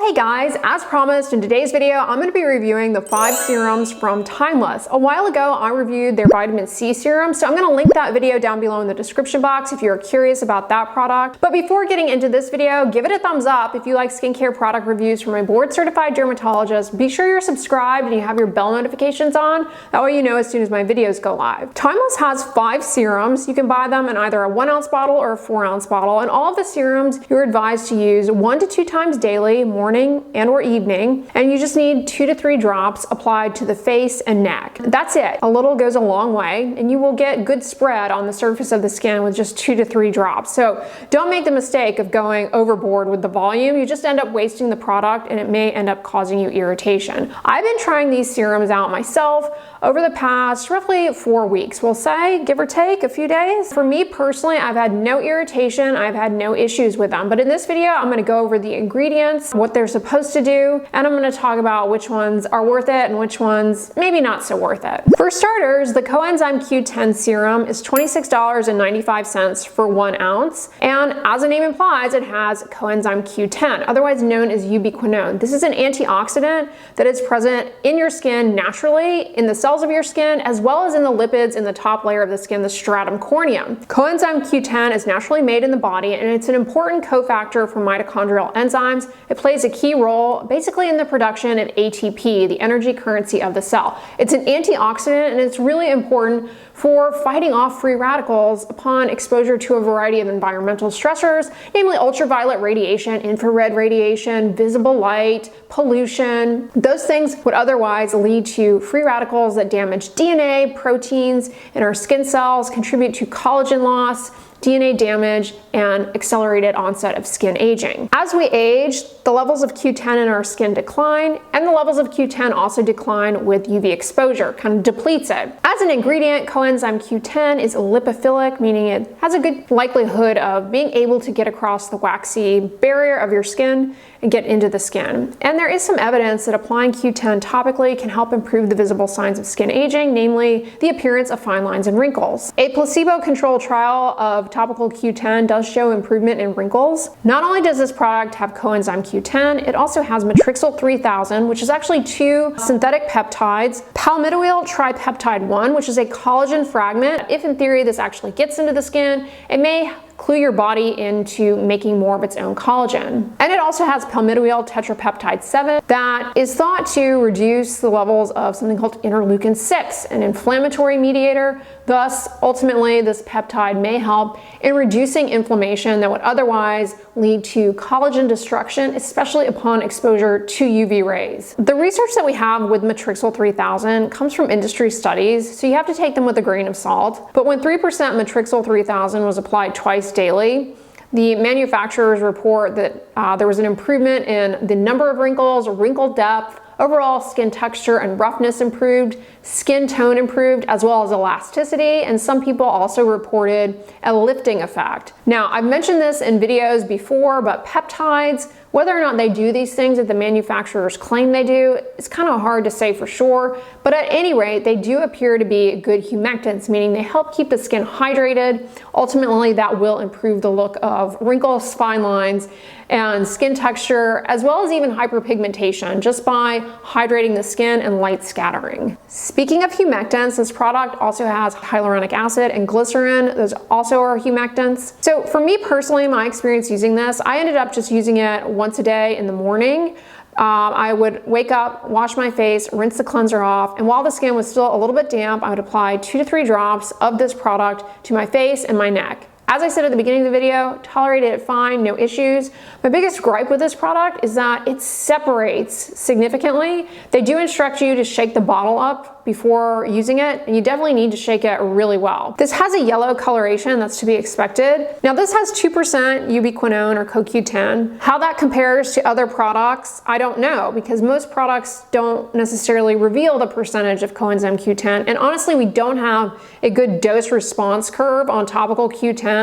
Hey guys, as promised in today's video, I'm going to be reviewing the 5 serums from Timeless. A while ago, I reviewed their vitamin C serum, so I'm going to link that video down below in the description box if you're curious about that product. But before getting into this video, give it a thumbs up if you like skincare product reviews from a board-certified dermatologist. Be sure you're subscribed and you have your bell notifications on. That way you know as soon as my videos go live. Timeless has 5 serums. You can buy them in either a 1 ounce bottle or a 4 ounce bottle, and all of the serums you're advised to use 1 to 2 times daily, morning and or evening, and you just need 2 to 3 drops applied to the face and neck. That's it. A little goes a long way, and you will get good spread on the surface of the skin with just 2 to 3 drops. So don't make the mistake of going overboard with the volume. You just end up wasting the product and it may end up causing you irritation. I've been trying these serums out myself over the past roughly 4 weeks. We'll say, give or take a few days. For me personally, I've had no irritation. I've had no issues with them. But in this video, I'm going to go over the ingredients, what they're supposed to do, and I'm going to talk about which ones are worth it and which ones maybe not so worth it. For starters, the Coenzyme Q10 serum is $26.95 for 1 ounce, and as the name implies, it has coenzyme Q10, otherwise known as ubiquinone. This is an antioxidant that is present in your skin naturally, in the cells of your skin, as well as in the lipids in the top layer of the skin, the stratum corneum. Coenzyme Q10 is naturally made in the body, and it's an important cofactor for mitochondrial enzymes. It plays a key role basically in the production of ATP, the energy currency of the cell. It's an antioxidant, and it's really important for fighting off free radicals upon exposure to a variety of environmental stressors, namely ultraviolet radiation, infrared radiation, visible light, pollution. Those things would otherwise lead to free radicals that damage DNA, proteins in our skin cells, contribute to collagen loss, DNA damage, and accelerated onset of skin aging. As we age, the levels of Q10 in our skin decline, and the levels of Q10 also decline with UV exposure, kind of depletes it. As an ingredient, coenzyme Q10 is lipophilic, meaning it has a good likelihood of being able to get across the waxy barrier of your skin and get into the skin. And there is some evidence that applying Q10 topically can help improve the visible signs of skin aging, namely the appearance of fine lines and wrinkles. A placebo-controlled trial of topical Q10 does show improvement in wrinkles. Not only does this product have coenzyme Q10, it also has Matrixyl 3000, which is actually 2 synthetic peptides, palmitoyl tripeptide 1, which is a collagen fragment. If in theory this actually gets into the skin, it may clue your body into making more of its own collagen. And it also has palmitoyl tetrapeptide 7 that is thought to reduce the levels of something called interleukin 6, an inflammatory mediator. Thus, ultimately, this peptide may help in reducing inflammation that would otherwise lead to collagen destruction, especially upon exposure to UV rays. The research that we have with Matrixyl 3000 comes from industry studies, so you have to take them with a grain of salt. But when 3% Matrixyl 3000 was applied twice daily, the manufacturers report that there was an improvement in the number of wrinkles, wrinkle depth, overall skin texture and roughness improved, skin tone improved, as well as elasticity, and some people also reported a lifting effect. Now, I've mentioned this in videos before, but peptides, whether or not they do these things that the manufacturers claim they do, it's kind of hard to say for sure, but at any rate, they do appear to be good humectants, meaning they help keep the skin hydrated. Ultimately, that will improve the look of wrinkles, fine lines, and skin texture, as well as even hyperpigmentation, just by hydrating the skin and light scattering. Speaking of humectants, this product also has hyaluronic acid and glycerin. Those also are humectants. So for me personally, my experience using this, I ended up just using it once a day in the morning. I would wake up, wash my face, rinse the cleanser off, and while the skin was still a little bit damp, I would apply 2 to 3 drops of this product to my face and my neck. As I said at the beginning of the video, tolerated it fine, no issues. My biggest gripe with this product is that it separates significantly. They do instruct you to shake the bottle up before using it, and you definitely need to shake it really well. This has a yellow coloration, that's to be expected. Now this has 2% ubiquinone or CoQ10. How that compares to other products, I don't know, because most products don't necessarily reveal the percentage of coenzyme Q10, and honestly we don't have a good dose response curve on topical Q10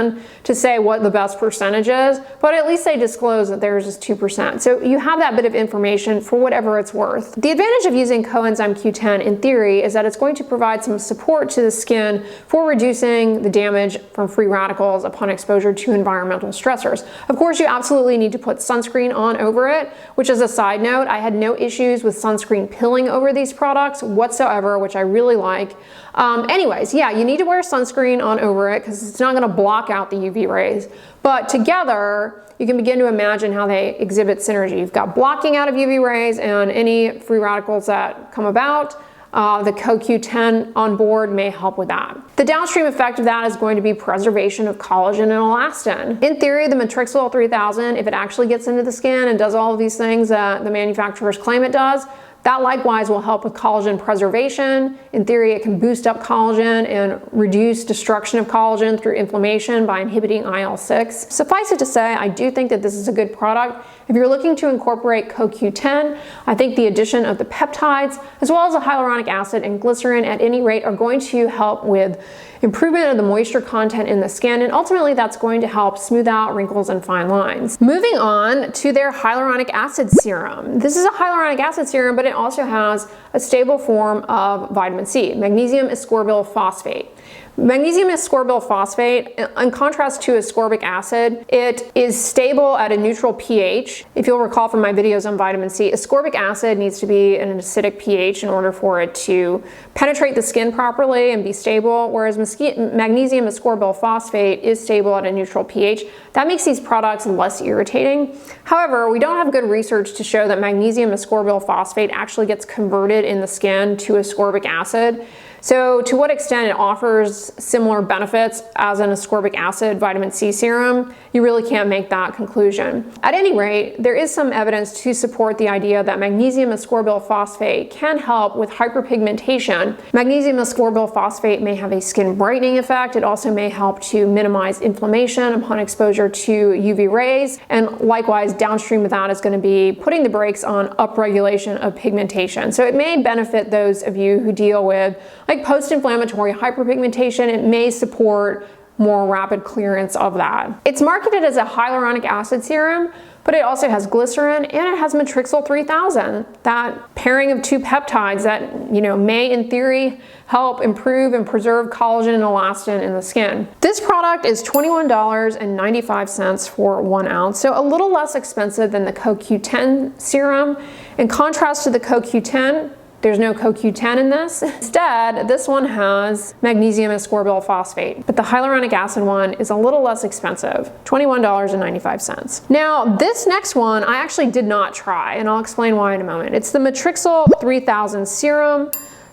to say what the best percentage is, but at least they disclose that theirs is 2%. So you have that bit of information for whatever it's worth. The advantage of using coenzyme Q10 in theory theory is that it's going to provide some support to the skin for reducing the damage from free radicals upon exposure to environmental stressors. Of course, you absolutely need to put sunscreen on over it, which is a side note. I had no issues with sunscreen pilling over these products whatsoever, which I really like. Anyways, yeah, you need to wear sunscreen on over it because it's not going to block out the UV rays. But together, you can begin to imagine how they exhibit synergy. You've got blocking out of UV rays and any free radicals that come about. The CoQ10 on board may help with that. The downstream effect of that is going to be preservation of collagen and elastin. In theory, the Matrixyl 3000, if it actually gets into the skin and does all of these things that the manufacturers claim it does, that likewise will help with collagen preservation. In theory, it can boost up collagen and reduce destruction of collagen through inflammation by inhibiting IL-6. Suffice it to say, I do think that this is a good product. If you're looking to incorporate CoQ10, I think the addition of the peptides, as well as the hyaluronic acid and glycerin at any rate, are going to help with improvement of the moisture content in the skin, and ultimately that's going to help smooth out wrinkles and fine lines. Moving on to their hyaluronic acid serum. This is a hyaluronic acid serum, but it also has a stable form of vitamin C, magnesium ascorbyl phosphate. Magnesium ascorbyl phosphate, in contrast to ascorbic acid, it is stable at a neutral pH. If you'll recall from my videos on vitamin C, ascorbic acid needs to be an acidic pH in order for it to penetrate the skin properly and be stable, whereas magnesium ascorbyl phosphate is stable at a neutral pH. That makes these products less irritating. However, we don't have good research to show that magnesium ascorbyl phosphate actually gets converted in the skin to ascorbic acid. So to what extent it offers similar benefits as an ascorbic acid vitamin C serum, you really can't make that conclusion. At any rate, there is some evidence to support the idea that magnesium ascorbyl phosphate can help with hyperpigmentation. Magnesium ascorbyl phosphate may have a skin brightening effect. It also may help to minimize inflammation upon exposure to UV rays. And likewise, downstream of that is going to be putting the brakes on upregulation of pigmentation. So it may benefit those of you who deal with like post-inflammatory hyperpigmentation. It may support more rapid clearance of that. It's marketed as a hyaluronic acid serum, but it also has glycerin and it has Matrixyl 3000, that pairing of two peptides that, may in theory help improve and preserve collagen and elastin in the skin. This product is $21.95 for 1 ounce, so a little less expensive than the CoQ10 serum. In contrast to the CoQ10, there's no CoQ10 in this. Instead, this one has magnesium ascorbyl phosphate, but the hyaluronic acid one is a little less expensive, $21.95. Now, this next one I actually did not try, and I'll explain why in a moment. It's the Matrixyl 3000 serum,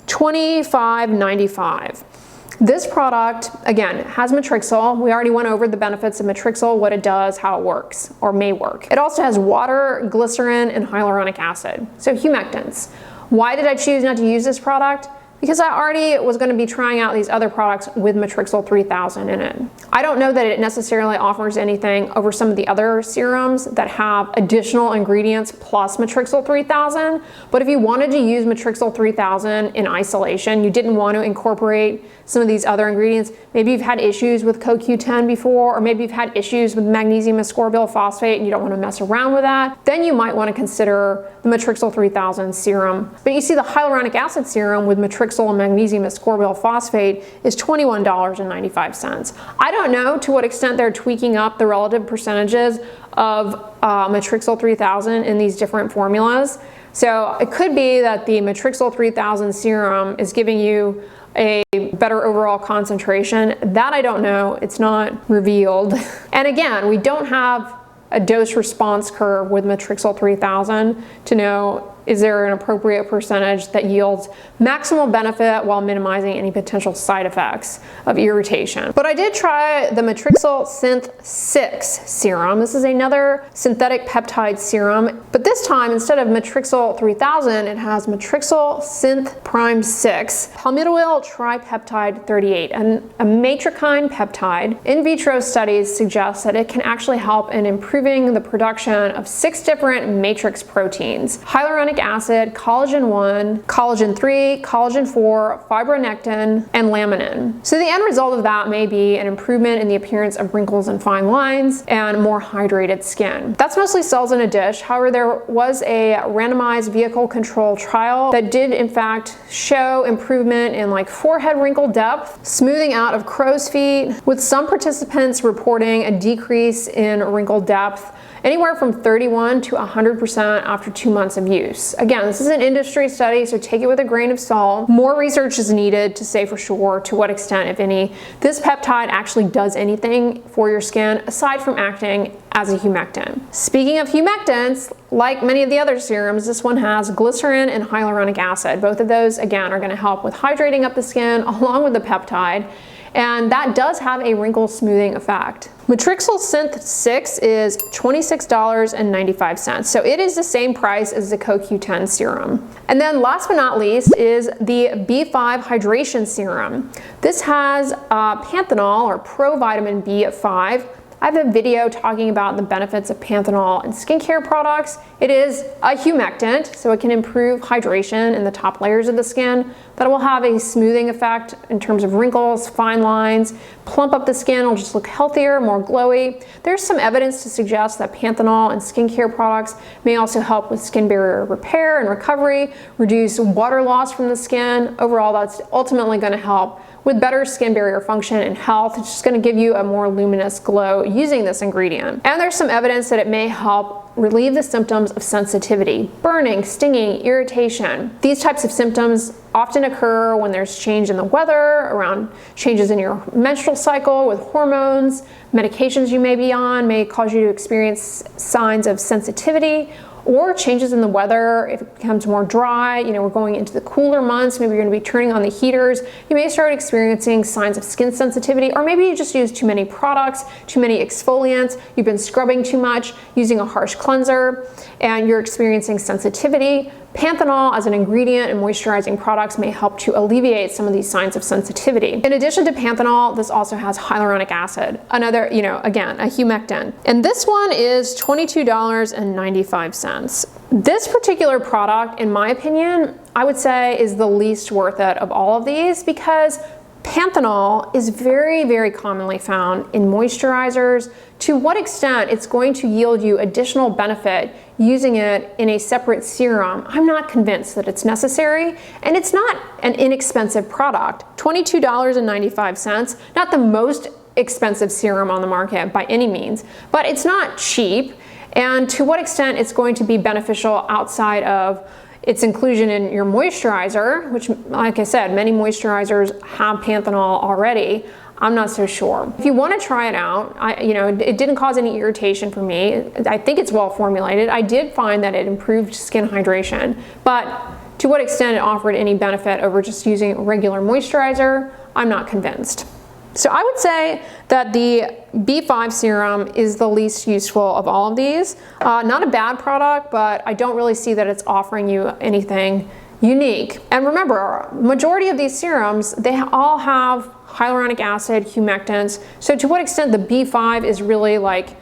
$25.95. This product, again, has Matrixyl. We already went over the benefits of Matrixyl, what it does, how it works, or may work. It also has water, glycerin, and hyaluronic acid, so humectants. Why did I choose not to use this product? Because I already was going to be trying out these other products with Matrixyl 3000 in it. I don't know that it necessarily offers anything over some of the other serums that have additional ingredients plus Matrixyl 3000, but if you wanted to use Matrixyl 3000 in isolation, you didn't want to incorporate some of these other ingredients, maybe you've had issues with CoQ10 before, or maybe you've had issues with magnesium ascorbyl phosphate and you don't want to mess around with that, then you might want to consider the Matrixyl 3000 serum. But you see the hyaluronic acid serum with Matrixyl and magnesium ascorbyl phosphate is $21.95. I don't know to what extent they're tweaking up the relative percentages of Matrixyl 3000 in these different formulas. So it could be that the Matrixyl 3000 serum is giving you a better overall concentration. That I don't know. It's not revealed. And again, we don't have a dose response curve with Matrixyl 3000 to know is there an appropriate percentage that yields maximal benefit while minimizing any potential side effects of irritation. But I did try the Matrixyl Synth 6 serum. This is another synthetic peptide serum, but this time instead of Matrixyl 3000, it has Matrixyl Synth Prime 6, palmitoyl tripeptide 38, and a matrikine peptide. In vitro studies suggest that it can actually help in improving the production of 6 different matrix proteins: hyaluronic hyaluronic acid, collagen 1, collagen 3, collagen 4, fibronectin, and laminin. So the end result of that may be an improvement in the appearance of wrinkles and fine lines and more hydrated skin. That's mostly cells in a dish. However, there was a randomized vehicle control trial that did in fact show improvement in like forehead wrinkle depth, smoothing out of crow's feet, with some participants reporting a decrease in wrinkle depth anywhere from 31 to 100% after 2 months of use. Again, this is an industry study, so take it with a grain of salt. More research is needed to say for sure to what extent, if any, this peptide actually does anything for your skin aside from acting as a humectant. Speaking of humectants, like many of the other serums, this one has glycerin and hyaluronic acid. Both of those, again, are going to help with hydrating up the skin along with the peptide, and that does have a wrinkle smoothing effect. Matrixyl Synth 6 is $26.95, so it is the same price as the CoQ10 serum. And then last but not least is the B5 Hydration Serum. This has panthenol or provitamin B5. I have a video talking about the benefits of panthenol in skincare products. It is a humectant, so it can improve hydration in the top layers of the skin, but it will have a smoothing effect in terms of wrinkles, fine lines, plump up the skin, it'll just look healthier, more glowy. There's some evidence to suggest that panthenol in skincare products may also help with skin barrier repair and recovery, reduce water loss from the skin. Overall, that's ultimately going to help with better skin barrier function and health. It's just going to give you a more luminous glow using this ingredient. And there's some evidence that it may help relieve the symptoms of sensitivity, burning, stinging, irritation. These types of symptoms often occur when there's change in the weather, around changes in your menstrual cycle with hormones, medications you may be on may cause you to experience signs of sensitivity, or changes in the weather. If it becomes more dry, you know, we're going into the cooler months, maybe you're going to be turning on the heaters, you may start experiencing signs of skin sensitivity, or maybe you just use too many products, too many exfoliants, you've been scrubbing too much, using a harsh cleanser, and you're experiencing sensitivity. Panthenol as an ingredient in moisturizing products may help to alleviate some of these signs of sensitivity. In addition to panthenol, this also has hyaluronic acid, another, you know, again, a humectant. And this one is $22.95. This particular product, in my opinion, I would say is the least worth it of all of these, because panthenol is very, very commonly found in moisturizers. To what extent it's going to yield you additional benefit using it in a separate serum, I'm not convinced that it's necessary, and it's not an inexpensive product. $22.95, not the most expensive serum on the market by any means, but it's not cheap, and to what extent it's going to be beneficial outside of its inclusion in your moisturizer, which, like I said, many moisturizers have panthenol already, I'm not so sure. If you want to try it out, it didn't cause any irritation for me. I think it's well formulated. I did find that it improved skin hydration, but to what extent it offered any benefit over just using a regular moisturizer, I'm not convinced. So I would say that the B5 serum is the least useful of all of these. Not a bad product, but I don't really see that it's offering you anything unique. And remember, majority of these serums, they all have hyaluronic acid, humectants. So to what extent the B5 is really like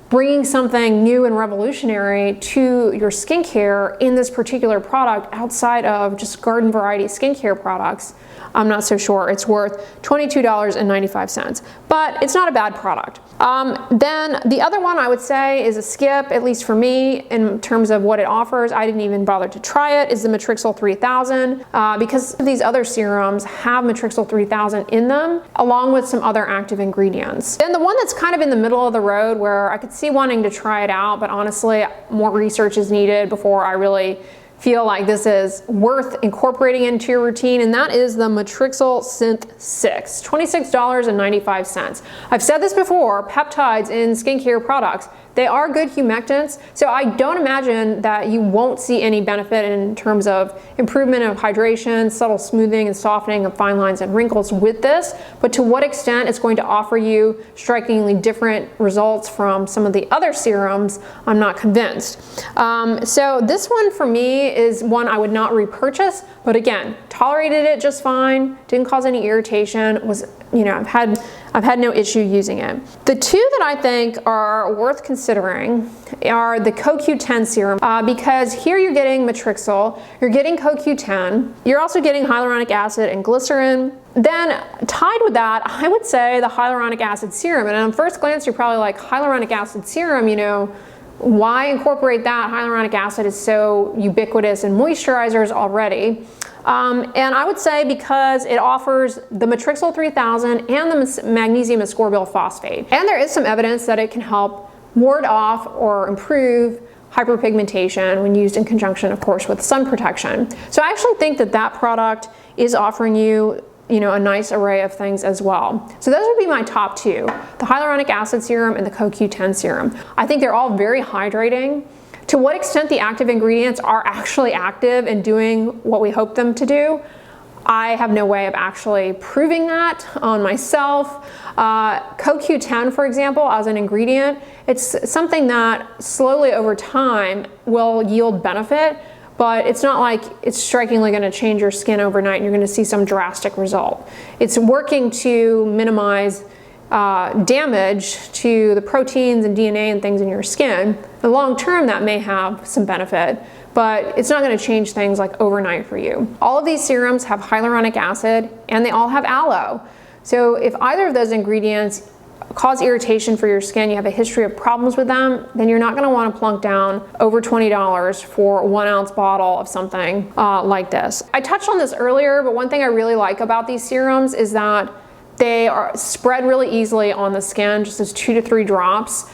bringing something new and revolutionary to your skincare in this particular product outside of just garden variety skincare products, I'm not so sure it's worth $22.95, but it's not a bad product. Then the other one I would say is a skip, at least for me, in terms of what it offers. I didn't even bother to try it, is the Matrixyl 3000, because these other serums have Matrixyl 3000 in them, along with some other active ingredients. Then the one that's kind of in the middle of the road, where I could see wanting to try it out, but honestly, more research is needed before I really feel like this is worth incorporating into your routine, and that is the Matrixyl Synth 6, $26.95. I've said this before, peptides in skincare products, they are good humectants, so I don't imagine that you won't see any benefit in terms of improvement of hydration, subtle smoothing and softening of fine lines and wrinkles with this, but to what extent it's going to offer you strikingly different results from some of the other serums, I'm not convinced. So this one for me is one I would not repurchase, but again, tolerated it just fine, didn't cause any irritation, was, I've I've had no issue using it. The two that I think are worth considering are the CoQ10 serum, because here you're getting Matrixyl, you're getting CoQ10, you're also getting hyaluronic acid and glycerin. Then tied with that, I would say the hyaluronic acid serum. And on first glance, you're probably like, hyaluronic acid serum, you know, why incorporate that? Hyaluronic acid is so ubiquitous in moisturizers already. And I would say because it offers the Matrixyl 3000 and the magnesium ascorbyl phosphate. And there is some evidence that it can help ward off or improve hyperpigmentation when used in conjunction, of course, with sun protection. So I actually think that that product is offering you a nice array of things as well. So those would be my top two, the hyaluronic acid serum and the CoQ10 serum. I think they're all very hydrating. To what extent the active ingredients are actually active and doing what we hope them to do, I have no way of actually proving that on myself. CoQ10, for example, as an ingredient, it's something that slowly over time will yield benefit, but it's not like it's strikingly going to change your skin overnight and you're going to see some drastic result. It's working to minimize damage to the proteins and DNA and things in your skin. In the long term, that may have some benefit, but it's not going to change things like overnight for you. All of these serums have hyaluronic acid and they all have aloe. So if either of those ingredients cause irritation for your skin, you have a history of problems with them, then you're not going to want to plunk down over $20 for a 1 ounce bottle of something like this. I touched on this earlier, but one thing I really like about these serums is that they are spread really easily on the skin, just as 2 to 3 drops.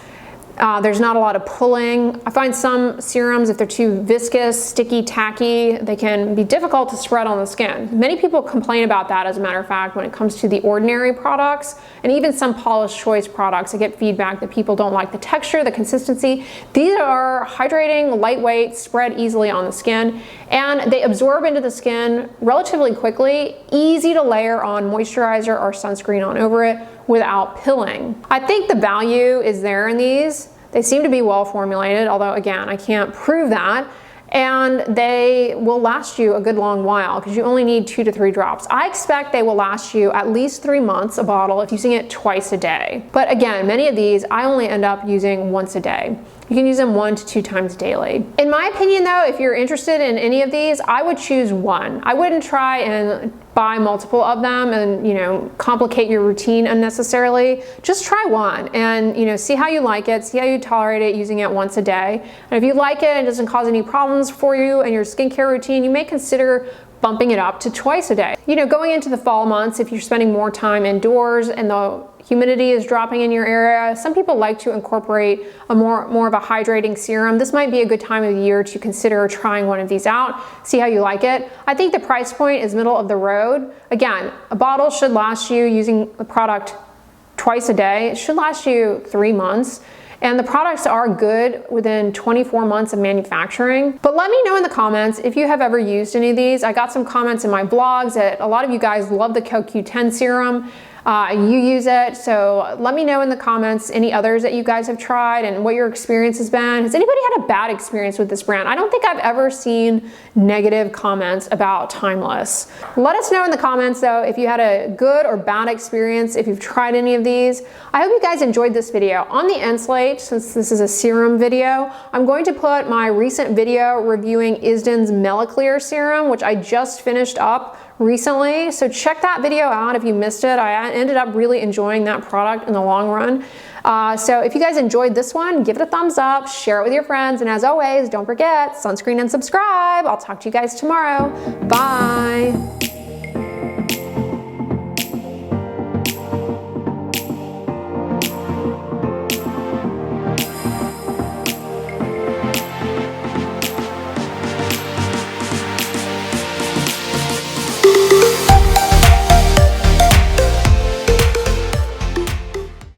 There's not a lot of pulling. I find some serums, if they're too viscous, sticky, tacky, they can be difficult to spread on the skin. Many people complain about that, as a matter of fact, when it comes to the ordinary products and even some Paula's Choice products. I get feedback that people don't like the texture, the consistency. These are hydrating, lightweight, spread easily on the skin, and they absorb into the skin relatively quickly, easy to layer on moisturizer or sunscreen on over it without pilling. I think the value is there in these. They seem to be well formulated, although again, I can't prove that. And they will last you a good long while because you only need 2 to 3 drops. I expect they will last you at least 3 months a bottle if using it twice a day. But again, many of these I only end up using once a day. You can use them 1 to 2 times daily. In my opinion though, if you're interested in any of these, I would choose one. I wouldn't try and buy multiple of them and complicate your routine unnecessarily. Just try one and see how you like it, see how you tolerate it using it once a day. And if you like it and it doesn't cause any problems for you and your skincare routine, you may consider bumping it up to twice a day. Going into the fall months, if you're spending more time indoors and the humidity is dropping in your area, some people like to incorporate a more of a hydrating serum. This might be a good time of the year to consider trying one of these out, see how you like it. I think the price point is middle of the road. Again, a bottle should last you, using the product twice a day, it should last you 3 months. And the products are good within 24 months of manufacturing. But let me know in the comments if you have ever used any of these. I got some comments in my blogs that a lot of you guys love the CoQ10 serum. You use it, so let me know in the comments any others that you guys have tried and what your experience has been. Has anybody had a bad experience with this brand? I don't think I've ever seen negative comments about Timeless. Let us know in the comments though if you had a good or bad experience, if you've tried any of these. I hope you guys enjoyed this video. On the end slate, since this is a serum video, I'm going to put my recent video reviewing Isden's Meliclear serum, which I just finished up recently, so check that video out if you missed it. I ended up really enjoying that product in the long run. So if you guys enjoyed this one, give it a thumbs up, share it with your friends, and as always, don't forget, sunscreen and subscribe. I'll talk to you guys tomorrow. Bye.